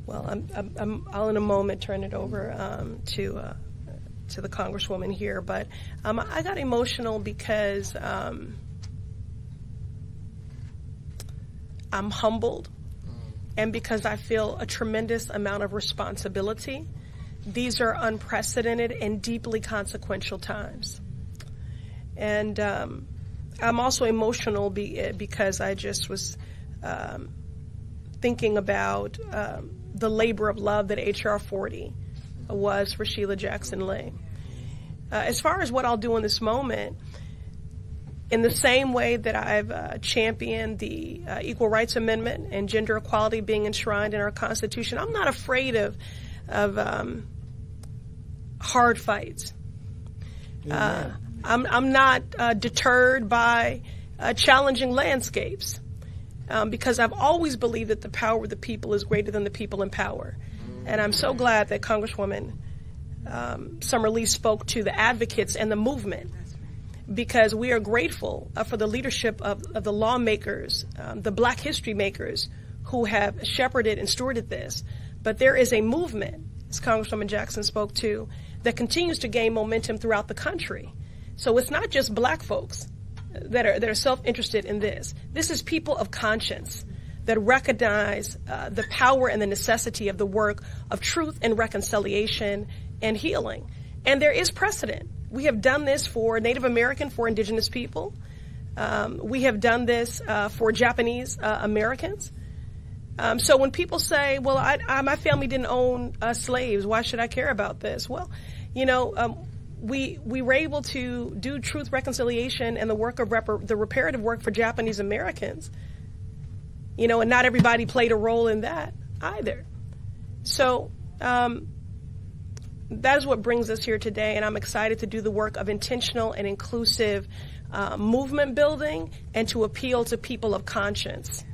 Well, I'll in a moment turn it over to the Congresswoman here, but I got emotional because I'm humbled, and because I feel a tremendous amount of responsibility. These are unprecedented and deeply consequential times. And I'm also emotional because I just was thinking about the labor of love that H.R. 40 was for Sheila Jackson Lee. As far as what I'll do in this moment, in the same way that I've championed the Equal Rights Amendment and gender equality being enshrined in our Constitution, I'm not afraid of hard fights. I'm not deterred by challenging landscapes because I've always believed that the power of the people is greater than the people in power. And I'm so glad that Congresswoman Summer Lee spoke to the advocates and the movement, because we are grateful for the leadership of the lawmakers, the Black history makers who have shepherded and stewarded this. But there is a movement, as Congresswoman Jackson spoke to, that continues to gain momentum throughout the country. So it's not just Black folks that are self-interested in this. This is people of conscience that recognize the power and the necessity of the work of truth and reconciliation and healing. And there is precedent. We have done this for Native American, for indigenous people. We have done this for Japanese Americans. So when people say, well, my family didn't own slaves, why should I care about this? Well, we were able to do truth, reconciliation, and the work of the reparative work for Japanese Americans, and not everybody played a role in that either. So that is what brings us here today, and I'm excited to do the work of intentional and inclusive movement building and to appeal to people of conscience.